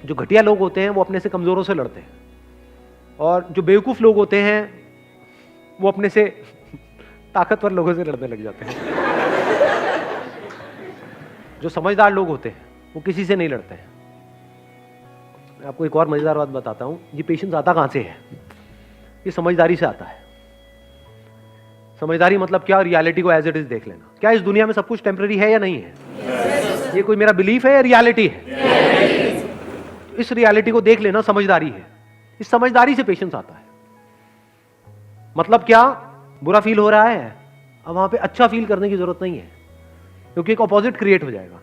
जो घटिया लोग होते हैं वो अपने से कमजोरों से लड़ते हैं, और जो बेवकूफ लोग होते हैं वो अपने से ताकतवर लोगों से लड़ने लग जाते हैं। जो समझदार लोग होते हैं वो किसी से नहीं लड़ते हैं। मैं आपको एक और मजेदार बात बताता हूं, ये पेशेंस आता कहां से है? ये समझदारी से आता है। समझदारी मतलब क्या? रियलिटी को एज इट इज देख लेना। क्या इस दुनिया में सब कुछ टेम्पररी है या नहीं है? ये कोई मेरा बिलीफ है या रियलिटी है? इस रियलिटी को देख लेना समझदारी है। इस समझदारी से पेशेंस आता है। मतलब क्या? बुरा फील हो रहा है, अब वहां पे अच्छा फील करने की जरूरत नहीं है, क्योंकि एक ऑपोजिट क्रिएट हो जाएगा।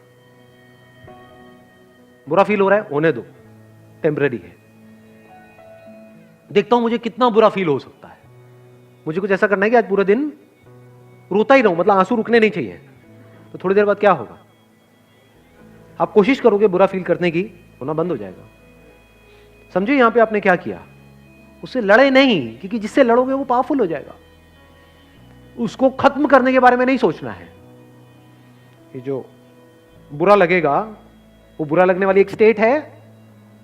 बुरा फील हो रहा है, होने दो, टेम्पररी है। देखता हूं मुझे कितना बुरा फील हो सकता है। मुझे कुछ ऐसा करना है कि आज पूरे दिन रोता ही रहूं, मतलब आंसू रुकने नहीं चाहिए। तो थोड़ी देर बाद क्या होगा? आप कोशिश करोगे बुरा फील करने की, होना बंद हो जाएगा। समझो यहां पे आपने क्या किया? उससे लड़े नहीं, क्योंकि जिससे लड़ोगे वो पावरफुल हो जाएगा। उसको खत्म करने के बारे में नहीं सोचना है। ये जो बुरा लगेगा, वो बुरा लगने वाली एक स्टेट है,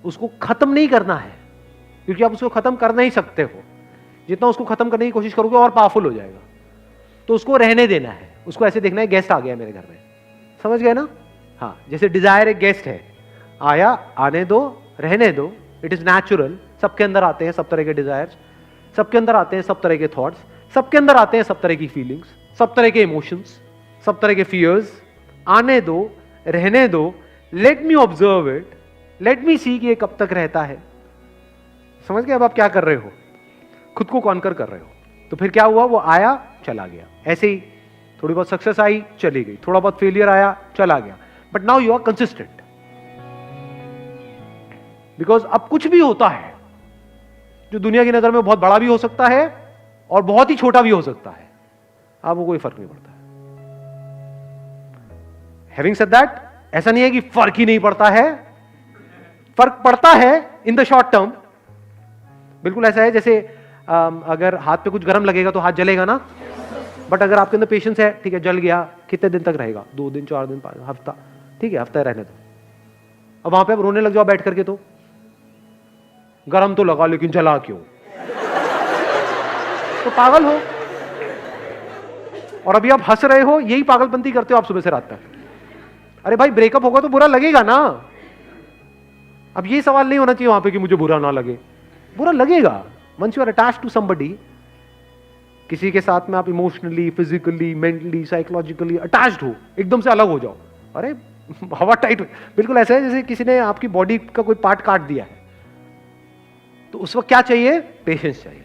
उसको खत्म नहीं करना है, क्योंकि आप उसको खत्म कर नहीं सकते हो। जितना उसको खत्म करने की कोशिश करोगे और पावरफुल हो जाएगा। तो उसको रहने देना है। उसको ऐसे देखना है, गेस्ट आ गया मेरे घर में, समझ गए ना? हाँ, जैसे डिजायर एक गेस्ट है, आया, आने दो, रहने दो, इट इज नेचुरल। सबके अंदर आते हैं सब तरह के डिजायर्स, सबके अंदर आते हैं सब तरह के थॉट्स, सबके अंदर आते हैं सब तरह की फीलिंग्स, सब तरह के इमोशंस, सब तरह के फियर्स। आने दो, रहने दो, let me observe it, let me see कि ये कब तक रहता है। समझ गए? अब आप क्या कर रहे हो? खुद को कॉन्कर कर रहे हो। तो फिर क्या हुआ? वो आया, चला गया। ऐसे ही थोड़ी बहुत सक्सेस आई, चली गई, थोड़ा बहुत फेलियर आया, चला गया। But now you are consistent, because अब कुछ भी होता है जो दुनिया की नजर में बहुत बड़ा भी हो सकता है और बहुत ही छोटा भी हो सकता है, आपको कोई फर्क नहीं पड़ता है। हैविंग सेड दैट, ऐसा नहीं है कि फर्क ही नहीं पड़ता है, फर्क पड़ता है इन द शॉर्ट टर्म। बिल्कुल ऐसा है जैसे अगर हाथ पे कुछ गर्म लगेगा तो हाथ जलेगा ना, बट अगर आपके अंदर पेशेंस है, ठीक है, जल गया, कितने दिन तक रहेगा? 2 दिन, 4 दिन, 5 हफ्ता, ठीक है, हफ्ता रहने दो। अब वहां पे आप रोने लग जाओ बैठ करके, तो गरम तो लगा लेकिन जला क्यों? तो पागल हो। और अभी आप हंस रहे हो, यही पागलपंती करते हो आप सुबह से रात तक। अरे भाई, ब्रेकअप होगा तो बुरा लगेगा ना। अब ये सवाल नहीं होना चाहिए वहां पे कि मुझे बुरा ना लगे। बुरा लगेगा। Once you are attached to somebody, किसी के साथ में आप emotionally, physically, mentally, psychologically attached हो, एकदम से अलग हो जाओ, अरे हवा टाइट। बिल्कुल ऐसा है जैसे किसी ने आपकी बॉडी का कोई पार्ट काट दिया है, तो उस वक्त क्या चाहिए? पेशेंस चाहिए।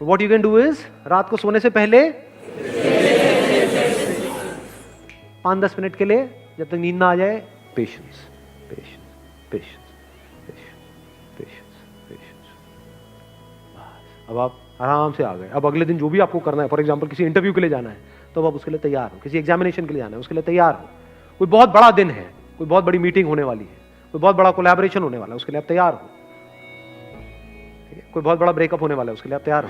What you can do is, रात को सोने से पहले 5-10 मिनट के लिए, जब तक नींद ना आ जाए, patience, patience, patience, patience, patience. अब आप आराम से आ गए। अब अगले दिन जो भी आपको करना है, फॉर एग्जांपल किसी इंटरव्यू के लिए जाना है, तो अब आप उसके लिए तैयार हो। किसी एग्जामिनेशन के लिए जाना है, उसके लिए तैयार हो। कोई बहुत बड़ा दिन है, कोई बहुत बड़ी मीटिंग होने वाली है, कोई बहुत बड़ा कोलैबोरेशन होने वाला है, उसके लिए आप तैयार हो। कोई बहुत बड़ा ब्रेकअप होने वाला है, उसके लिए आप तैयार हो।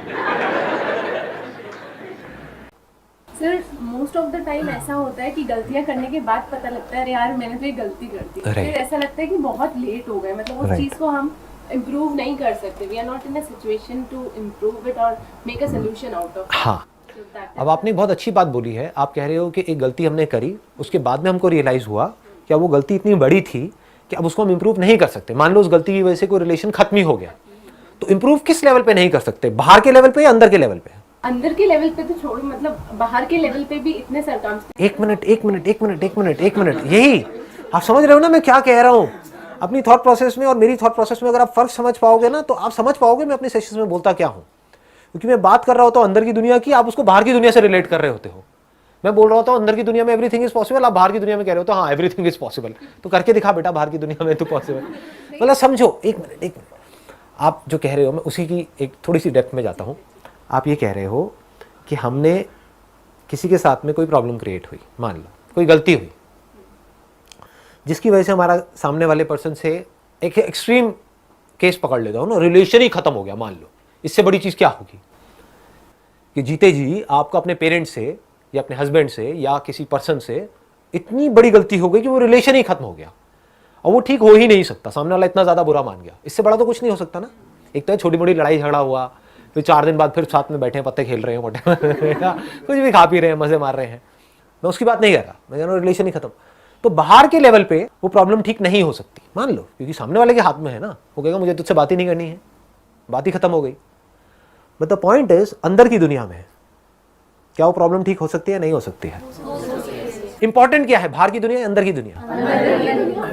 Sir, most of the time ऐसा होता है कि गलतियां करने के बाद पता लगता है अरे यार मैंने तो ये गलती कर दी। फिर ऐसा लगता है कि बहुत लेट हो गए, मतलब उस चीज को हम इम्प्रूव नहीं कर सकते। We are not in a situation to improve it और make a solution out of. हाँ, अब आपने बहुत अच्छी बात बोली है। आप कह रहे हो कि एक गलती हमने करी, उसके बाद में हमको रियलाइज हुआ कि वो गलती इतनी बड़ी थी कि अब उसको हम इम्प्रूव नहीं कर सकते। मान लो उस गलती की वजह से कोई रिलेशन खत्म ही हो गया, तो इम्प्रूव किस लेवल पे नहीं कर सकते? बाहर के लेवल पे या अंदर के लेवल पे? अंदर के लेवल पे तो छोड़ो, मतलब बाहर के लेवल पे भी इतने सर्कमस्टेंसेस। एक मिनट, यही आप समझ रहे हो ना मैं क्या कह रहा हूँ? अपनी थॉट प्रोसेस में और मेरी थॉट प्रोसेस में अगर आप फर्क समझ पाओगे ना, तो आप समझ पाओगे मैं अपने सेशंस में बोलता क्या हूँ। क्योंकि मैं बात कर रहा होता हूँ अंदर की दुनिया की, आप उसको बाहर की दुनिया से रिलेट कर रहे होते हो। मैं बोल रहा होता हूँ अंदर की दुनिया में एवरीथिंग इज पॉसिबल, आप बाहर की दुनिया में कह रहे हो तो हाँ एवरीथिंग इज पॉसिबल। तो करके दिखा बेटा बाहर की दुनिया में तो पॉसिबल। मतलब समझो, एक मिनट, आप जो कह रहे हो मैं उसी की एक थोड़ी सी डेप्थ में जाता हूँ। आप ये कह रहे हो कि हमने किसी के साथ में कोई प्रॉब्लम क्रिएट हुई, मान लो कोई गलती हुई, जिसकी वजह से हमारा सामने वाले पर्सन से एक एक्सट्रीम केस पकड़ लेता हूँ ना, रिलेशन ही खत्म हो गया। मान लो इससे बड़ी चीज़ क्या होगी कि जीते जी आपका अपने पेरेंट्स से या अपने हस्बैंड से या किसी पर्सन से इतनी बड़ी गलती हो गई कि वो रिलेशन ही खत्म हो गया। और वो ठीक हो ही नहीं सकता, सामने वाला इतना ज्यादा बुरा मान गया, इससे बड़ा तो कुछ नहीं हो सकता ना। एक तो छोटी मोटी लड़ाई झगड़ा हुआ, फिर 4 दिन बाद फिर साथ में बैठे हैं, पत्ते खेल रहे हैं, कुछ भी खा पी रहे हैं, मजे मार रहे हैं, मैं उसकी बात नहीं कर रहा, मैं कह रहा हूँ रिलेशन ही खत्म। तो बाहर के लेवल पे वो प्रॉब्लम ठीक नहीं हो सकती, मान लो, क्योंकि सामने वाले के हाथ में है ना, वो कहेगा मुझे तुझसे बात ही नहीं करनी है, बात ही खत्म हो गई। बट द पॉइंट इज अंदर की दुनिया में क्या वो प्रॉब्लम ठीक हो सकती है, नहीं हो सकती है? इंपॉर्टेंट क्या है, बाहर की दुनिया, अंदर की दुनिया?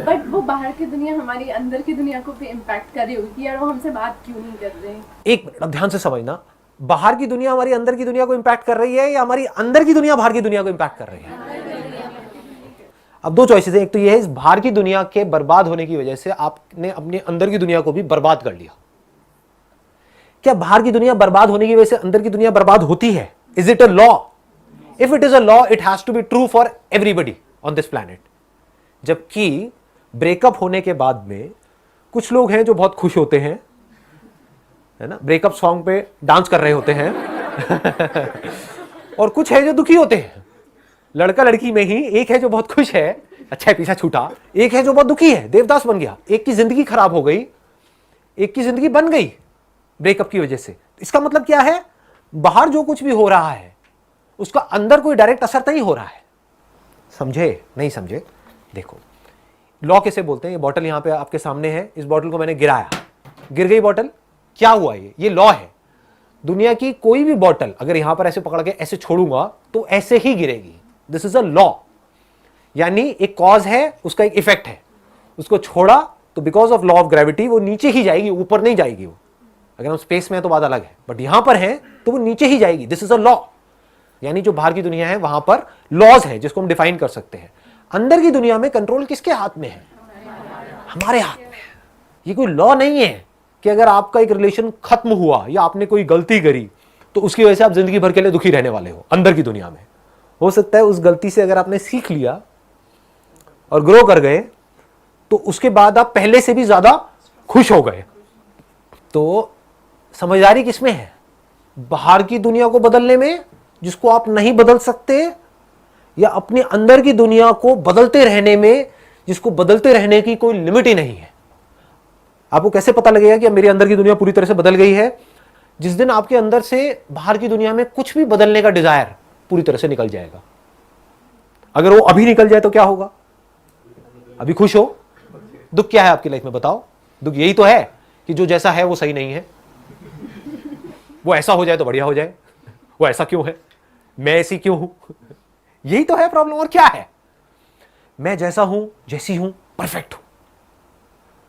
बट वो बाहर की दुनिया हमारी अंदर की दुनिया को भी इम्पैक्ट कर रही होगी कि यार वो हमसे बात क्यों नहीं कर रहे। एक मिनट, अब ध्यान से समझना, बाहर की दुनिया हमारी अंदर की दुनिया को इंपैक्ट कर रही है या हमारी अंदर की दुनिया बाहर की दुनिया को इंपैक्ट कर रही है? अब 2 चॉइसेस हैं, एक तो ये है इस बाहर की दुनिया के बर्बाद होने की वजह से आपने अपने अंदर की दुनिया को भी बर्बाद कर लिया। क्या बाहर की दुनिया बर्बाद होने की वजह से अंदर की दुनिया बर्बाद होती है? Is it a law? If it is a law, it has to be true for everybody on this planet. जबकि ब्रेकअप होने के बाद में कुछ लोग हैं जो बहुत खुश होते हैं, है ना, ब्रेकअप सॉन्ग पे डांस कर रहे होते हैं और कुछ है जो दुखी होते हैं। लड़का लड़की में ही एक है जो बहुत खुश है, अच्छा है पीछा छूटा, एक है जो बहुत दुखी है, देवदास बन गया, एक की जिंदगी खराब हो गई, एक की जिंदगी बन गई ब्रेकअप की वजह से। इसका मतलब क्या है, बाहर जो कुछ भी हो रहा है उसका अंदर कोई डायरेक्ट असर नहीं हो रहा है। समझे नहीं समझे? देखो लॉ किसे बोलते हैं? ये बॉटल यहां पे आपके सामने है, इस बॉटल को मैंने गिराया, गिर गई बॉटल, क्या हुआ? ये लॉ है। दुनिया की कोई भी बॉटल अगर यहां पर ऐसे पकड़ के ऐसे छोड़ूंगा तो ऐसे ही गिरेगी। दिस इज अ लॉ, यानी एक कॉज है, उसका एक इफेक्ट है। उसको छोड़ा तो because of law of gravity वो नीचे ही जाएगी, ऊपर नहीं जाएगी। वो अगर हम स्पेस में है तो बात अलग है, बट यहां पर है तो वो नीचे ही जाएगी। दिस इज अ लॉ, यानी जो बाहर की दुनिया है वहां पर लॉज है जिसको हम डिफाइन कर सकते हैं। अंदर की दुनिया में कंट्रोल किसके हाथ में है? हमारे हाथ में है। ये कोई लॉ नहीं है कि अगर आपका एक रिलेशन खत्म हुआ या आपने कोई गलती करी तो उसकी वजह से आप जिंदगी भर के लिए दुखी रहने वाले हो। अंदर की दुनिया में हो सकता है उस गलती से अगर आपने सीख लिया और ग्रो कर गए तो उसके बाद आप पहले से भी ज्यादा खुश हो गए। तो समझदारी किसमें है? बाहर की दुनिया को बदलने में, जिसको आप नहीं बदल सकते, या अपने अंदर की दुनिया को बदलते रहने में, जिसको बदलते रहने की कोई लिमिट ही नहीं है। आपको कैसे पता लगेगा कि मेरी अंदर की दुनिया पूरी तरह से बदल गई है? जिस दिन आपके अंदर से बाहर की दुनिया में कुछ भी बदलने का डिजायर पूरी तरह से निकल जाएगा। अगर वो अभी निकल जाए तो क्या होगा? अभी खुश हो, दुख क्या है आपकी लाइफ में बताओ? दुख यही तो है कि जो जैसा है वो सही नहीं है, वो ऐसा हो जाए तो बढ़िया हो जाए, वो ऐसा क्यों है, मैं ऐसी क्यों हूं, यही तो है प्रॉब्लम। और क्या है? मैं जैसा हूं, जैसी हूं, परफेक्ट हूं।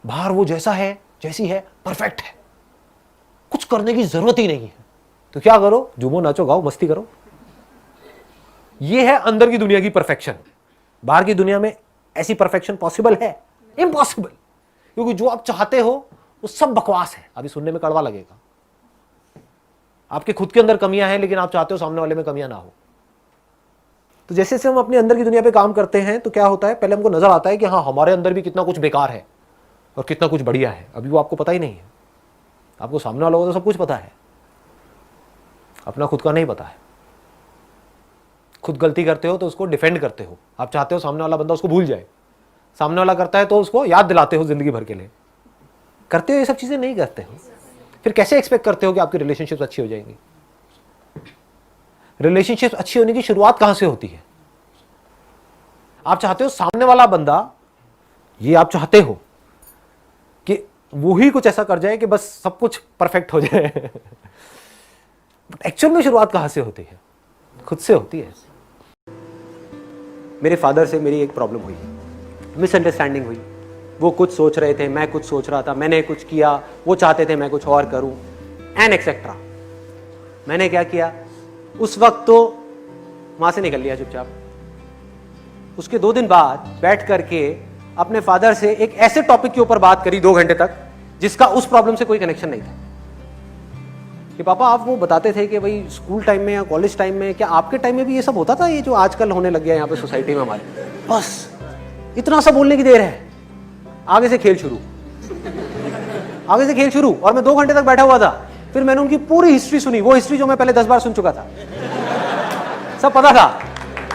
बाहर वो जैसा है, जैसी है, परफेक्ट है, कुछ करने की जरूरत ही नहीं है। तो क्या करो? झूमो, नाचो, गाओ, मस्ती करो। ये है अंदर की दुनिया की परफेक्शन। बाहर की दुनिया में ऐसी परफेक्शन पॉसिबल है? इम्पॉसिबल, क्योंकि जो आप चाहते हो वो सब बकवास है। अभी सुनने में कड़वा लगेगा, आपके खुद के अंदर कमियां हैं लेकिन आप चाहते हो सामने वाले में कमियां ना हो। तो जैसे जैसे हम अपने अंदर की दुनिया पे काम करते हैं तो क्या होता है, पहले हमको नजर आता है कि हाँ हमारे अंदर भी कितना कुछ बेकार है और कितना कुछ बढ़िया है। अभी वो आपको पता ही नहीं है। आपको सामने वालों को तो सब कुछ पता है, अपना खुद का नहीं पता है। खुद गलती करते हो तो उसको डिफेंड करते हो, आप चाहते हो सामने वाला बंदा उसको भूल जाए। सामने वाला करता है तो उसको याद दिलाते हो जिंदगी भर के लिए। करते हो ये सब चीजें? नहीं करते हो। फिर कैसे एक्सपेक्ट करते हो कि आपकी रिलेशनशिप अच्छी हो जाएंगी? रिलेशनशिप अच्छी होने की शुरुआत कहां से होती है? आप चाहते हो सामने वाला बंदा, ये आप चाहते हो कि वो ही कुछ ऐसा कर जाए कि बस सब कुछ परफेक्ट हो जाए। बट एक्चुअल में शुरुआत कहां से होती है? खुद से होती है। मेरे फादर से मेरी एक प्रॉब्लम हुई, मिसअंडरस्टैंडिंग हुई। वो कुछ सोच रहे थे, मैं कुछ सोच रहा था, मैंने कुछ किया, वो चाहते थे मैं कुछ और करूं, एंड एक्सेट्रा। मैंने क्या किया? उस वक्त तो वहां से निकल लिया चुपचाप। उसके 2 दिन बाद बैठ करके अपने फादर से एक ऐसे टॉपिक के ऊपर बात करी 2 घंटे तक जिसका उस प्रॉब्लम से कोई कनेक्शन नहीं था। कि पापा आप वो बताते थे कि भाई स्कूल टाइम में या कॉलेज टाइम में, क्या आपके टाइम में भी ये सब होता था, ये जो आजकल होने लग गया यहाँ पे सोसाइटी में हमारे? बस इतना सा बोलने की देर है, आगे से खेल शुरू, आगे से खेल शुरू। और मैं 2 घंटे तक बैठा हुआ था। फिर मैंने उनकी पूरी हिस्ट्री सुनी, वो हिस्ट्री जो मैं पहले 10 बार सुन चुका था। सब पता था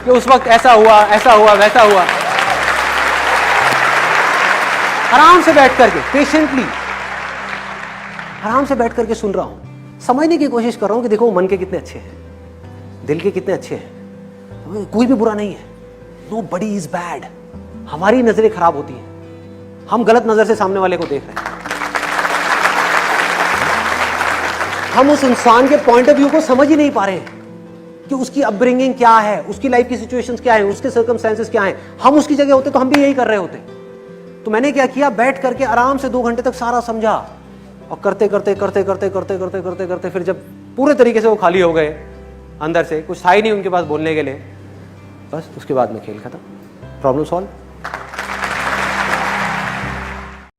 कि उस वक्त ऐसा हुआ, वैसा हुआ। आराम से बैठ करके, पेशेंटली आराम से बैठ करके सुन रहा हूं, समझने की कोशिश कर रहा हूं कि देखो मन के कितने अच्छे हैं, दिल के कितने अच्छे हैं, कोई भी बुरा नहीं है। Nobody is bad. हमारी नजरें खराब होती हैं, हम गलत नजर से सामने वाले को देख रहे हैं, हम उस इंसान के पॉइंट ऑफ व्यू को समझ ही नहीं पा रहे हैं कि उसकी अपब्रिंगिंग क्या है, उसकी लाइफ की सिचुएशंस क्या है, उसके सर्कमस्टेंसेस क्या हैं। हम उसकी जगह होते तो हम भी यही कर रहे होते। तो मैंने क्या किया, बैठ करके आराम से 2 घंटे तक सारा समझा, और करते करते करते करते करते करते करते करते फिर जब पूरे तरीके से वो खाली हो गए, अंदर से कुछ था ही नहीं उनके पास बोलने के लिए, बस उसके बाद में खेल खत्म, प्रॉब्लम सॉल्व।